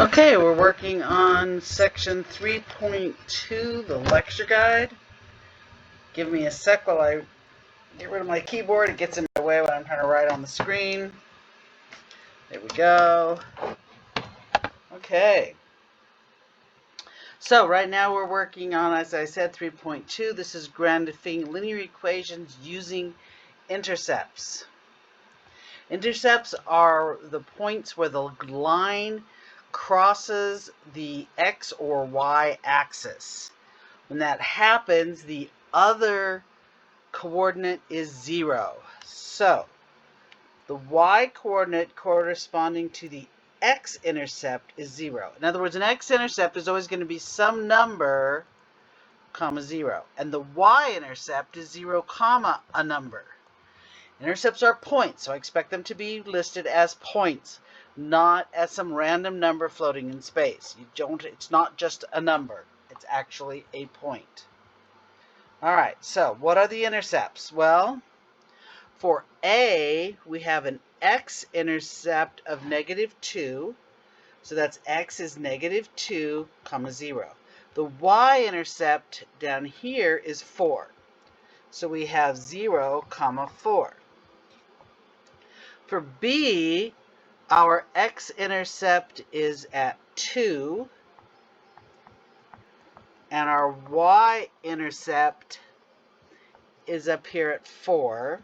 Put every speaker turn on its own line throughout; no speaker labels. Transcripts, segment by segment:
Okay, we're working on section 3.2, the lecture guide. Give me a sec while I get rid of my keyboard. It gets in my way when I'm trying to write on the screen. There we go. Okay. So right now we're working on, as I said, 3.2. This is graphing linear equations using intercepts. Intercepts are the points where the line crosses the x or y axis. When that happens, the other coordinate is 0. So the y coordinate corresponding to the x-intercept is 0. In other words, an x-intercept is always going to be some number, comma 0. And the y-intercept is 0, comma a number. Intercepts are points, so I expect them to be listed as points, not as some random number floating in space. It's not just a number. It's actually a point. All right, so what are the intercepts? Well, for A, we have an x-intercept of -2. So that's x is -2, comma 0. The y-intercept down here is 4. So we have 0, comma 4. For B, our x-intercept is at 2, and our y-intercept is up here at 4.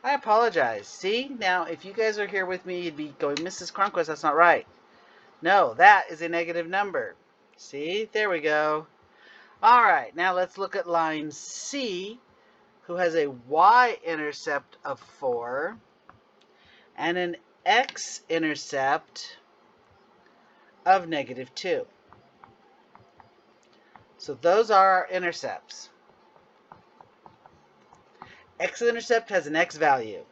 I apologize. See, now if you guys are here with me, you'd be going, Mrs. Cronquist, that's not right. No, that is a negative number. See, there we go. All right, now let's look at line C, who has a y-intercept of 4 and an x-intercept of -2. So those are our intercepts. X-intercept has an x value,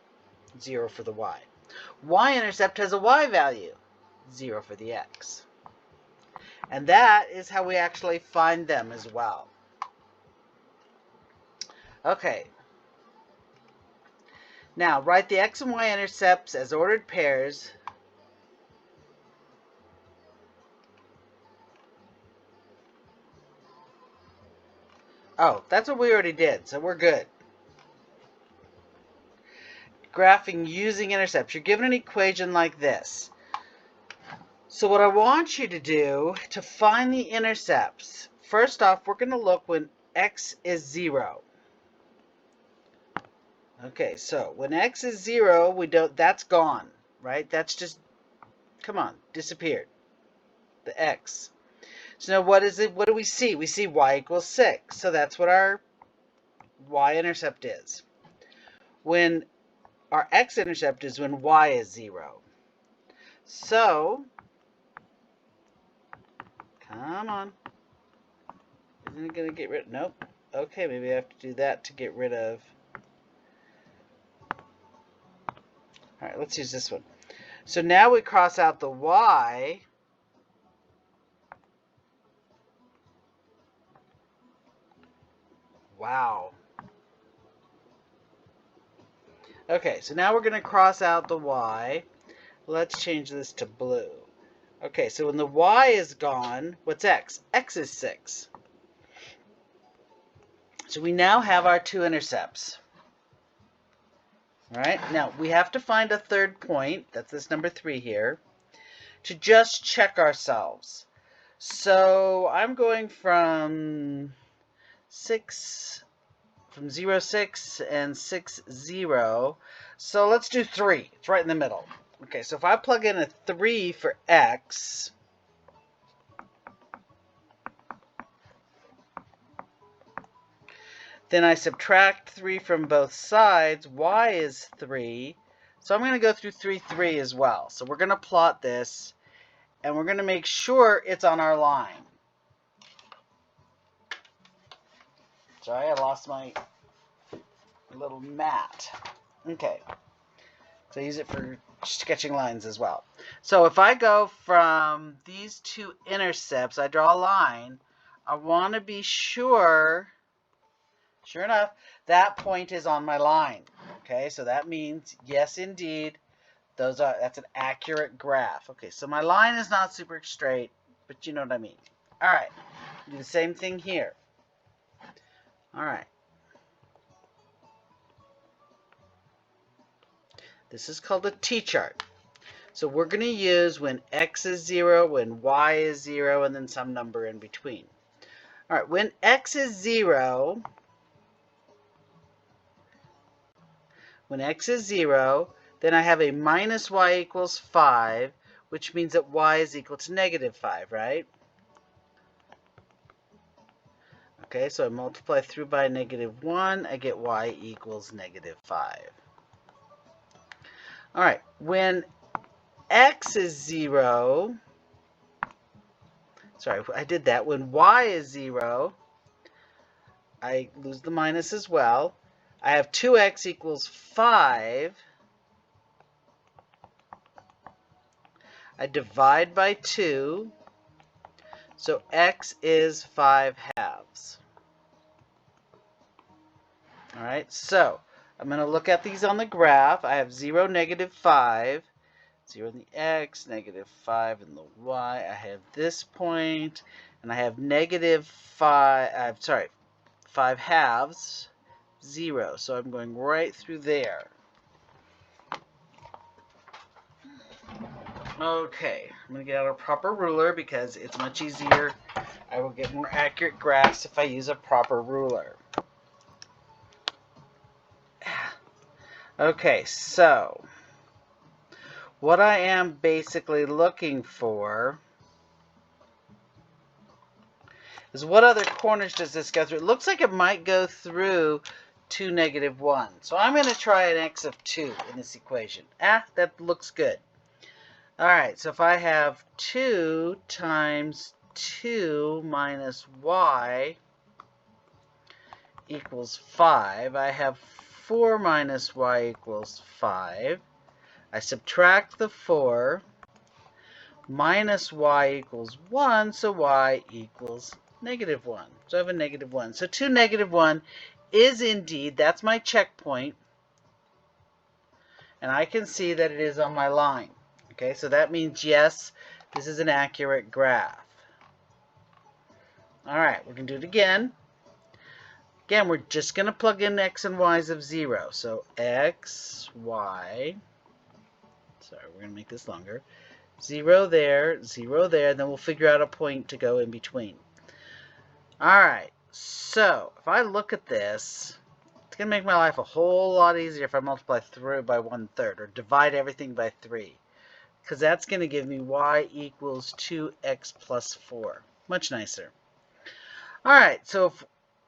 0 for the y. Y-intercept has a y value, 0 for the x. And that is how we actually find them as well. Okay. Now, write the x and y intercepts as ordered pairs. Oh, that's what we already did, so we're good. Graphing using intercepts. You're given an equation like this. So what I want you to do to find the intercepts, first off, we're going to look when x is 0. Okay, so when x is 0, that's gone, right? That's just, come on, disappeared. The x. So now what is it? What do we see? We see y equals 6. So that's what our y-intercept is. When our x-intercept is when y is 0. So, come on. Isn't it going to get rid of, nope. Okay, maybe I have to do that to get rid of. All right, let's use this one. So now we cross out the y. Wow. Okay, so now we're going to cross out the y. Let's change this to blue. Okay, so when the y is gone, what's x? X is 6. So we now have our two intercepts. All right, now we have to find a third point, that's this number 3 here, to just check ourselves. So I'm going from 0, 6, and 6, 0. So let's do 3. It's right in the middle. Okay, so if I plug in a 3 for x, then I subtract 3 from both sides. Y is 3. So I'm going to go through 3, 3 as well. So we're going to plot this, and we're going to make sure it's on our line. Sorry, I lost my little mat. Okay. So I use it for sketching lines as well. So if I go from these two intercepts, I draw a line. I want to be sure Sure enough, that point is on my line. Okay, so that means, yes, indeed, that's an accurate graph. Okay, so my line is not super straight, but you know what I mean. All right, do the same thing here. All right. This is called a T-chart. So we're going to use when x is 0, when y is 0, and then some number in between. All right, when x is 0, then I have a minus y equals 5, which means that y is equal to negative 5, right? Okay, so I multiply through by negative 1, I get y equals negative 5. All right, when x is 0, sorry, I did that. When y is 0, I lose the minus as well. I have 2x equals 5. I divide by 2, so x is 5 halves. All right, so I'm going to look at these on the graph. I have 0, negative 5, 0 in the x, negative 5 in the y. I have this point, and I have negative 5, 5 halves, 0. So I'm going right through there. Okay, I'm going to get out a proper ruler because it's much easier. I will get more accurate graphs if I use a proper ruler. Okay, so what I am basically looking for is what other corners does this go through? It looks like it might go through 2, negative 1. So I'm going to try an x of 2 in this equation. That looks good. All right, so if I have 2 times 2 minus y equals 5, I have 4 minus y equals 5. I subtract the 4, minus y equals 1, so y equals negative 1. So I have a negative 1. So 2, negative 1 is indeed, that's my checkpoint, and I can see that it is on my line. Okay, so that means, yes, this is an accurate graph. All right, we're going to do it again. Again, we're just going to plug in x and y's of 0. So x, y, sorry, we're going to make this longer. 0 there, 0 there, then we'll figure out a point to go in between. All right, so if I look at this, it's going to make my life a whole lot easier if I multiply through by 1/3 or divide everything by 3. Because that's going to give me y equals 2x plus 4. Much nicer. All right, so if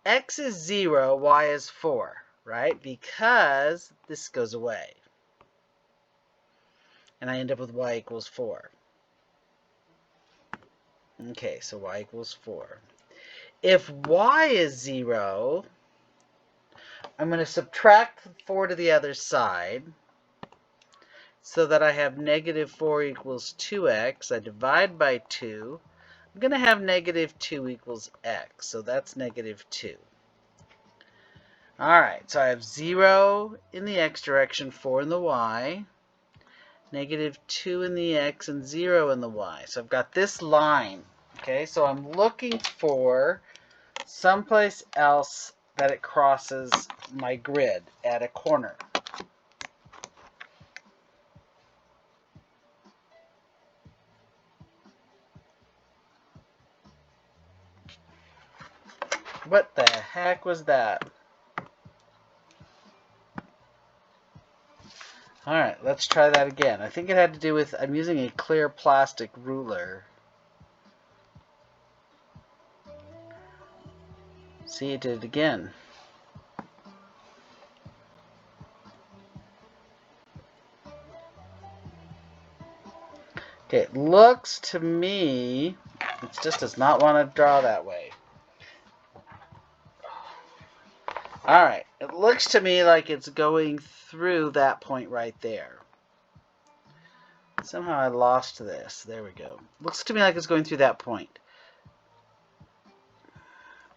x is 0, y is 4, right? Because this goes away. And I end up with y equals 4. Okay, so y equals 4. If y is 0, I'm going to subtract 4 to the other side, so that I have negative 4 equals 2x. I divide by 2. I'm going to have negative 2 equals x. So that's negative 2. All right, so I have 0 in the x direction, 4 in the y. Negative 2 in the x and 0 in the y. So I've got this line. Okay, so I'm looking for someplace else that it crosses my grid at a corner. What the heck was that? Alright, let's try that again. I think it had to do with, I'm using a clear plastic ruler. See, it did it again. Okay, it looks to me, it just does not want to draw that way. Alright, it looks to me like it's going through that point right there. Somehow I lost this. There we go. Looks to me like it's going through that point.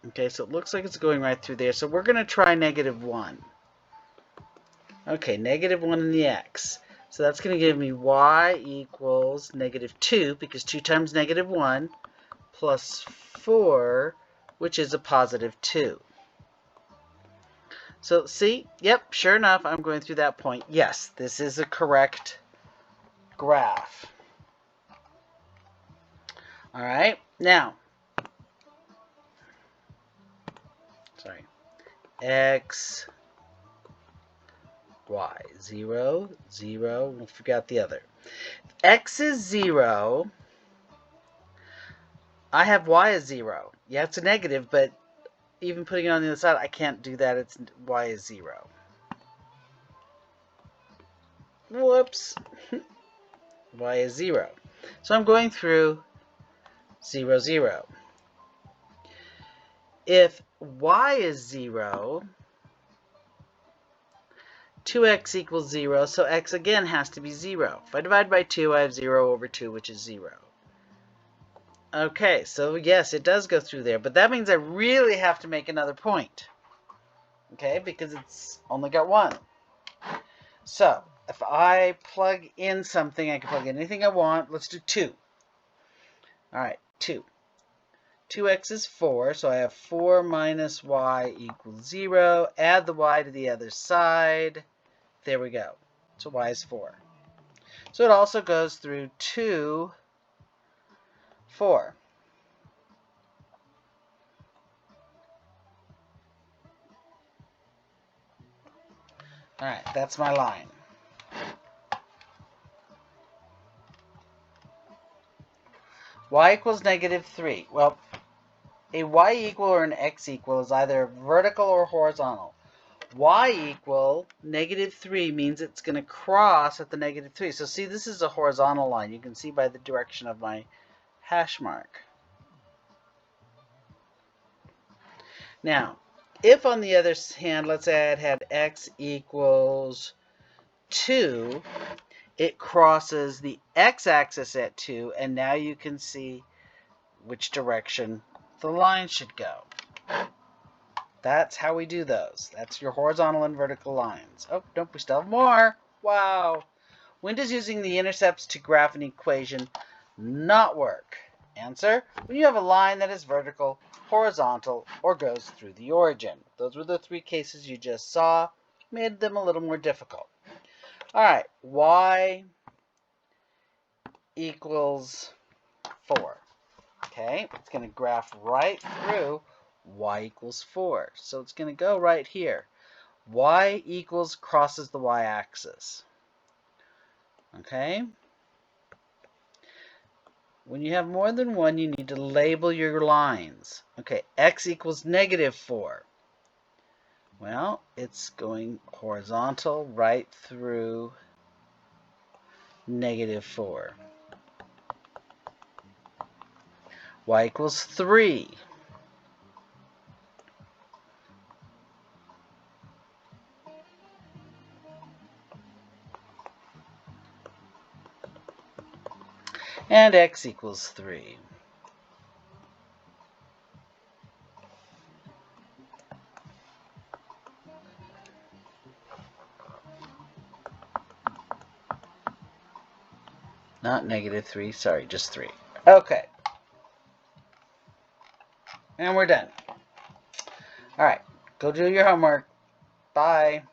Okay, so it looks like it's going right through there. So we're going to try -1. Okay, -1 in the x. So that's going to give me y equals -2, because 2 times -1 plus 4, which is a +2. So see, yep, sure enough, I'm going through that point. Yes, this is a correct graph. All right, now, sorry, x, y, 0, 0, we'll figure out the other. If x is 0, I have y as 0. Yeah, it's a negative, but even putting it on the other side, I can't do that. It's y is 0. Whoops. Y is 0. So I'm going through 0, 0. If y is 0, 2x equals 0, so x again has to be 0. If I divide by 2, I have 0 over 2, which is 0. Okay, so yes, it does go through there, but that means I really have to make another point. Okay, because it's only got 1. So, if I plug in something, I can plug in anything I want. Let's do 2. All right, 2. 2x is 4, so I have 4 minus y equals 0. Add the y to the other side. There we go. So y is 4. So it also goes through 2, 4. All right, that's my line. Y equals -3. Well, a y equal or an x equal is either vertical or horizontal. Y equal -3 means it's going to cross at the -3. So see, this is a horizontal line. You can see by the direction of my hash mark. Now, if on the other hand, let's say I had x equals 2, it crosses the x-axis at 2, and now you can see which direction the line should go. That's how we do those. That's your horizontal and vertical lines. Oh, nope, we still have more. Wow. When does using the intercepts to graph an equation not work? Answer: when you have a line that is vertical, horizontal, or goes through the origin. Those were the 3 cases you just saw. Made them a little more difficult. All right, y equals 4. Okay, it's going to graph right through y equals 4. So it's going to go right here. Y equals crosses the y-axis. Okay? When you have more than one, you need to label your lines. Okay, x equals -4. Well, it's going horizontal right through -4. Y equals 3. And x equals 3. Not -3, sorry, just 3. Okay. And we're done. All right, go do your homework. Bye.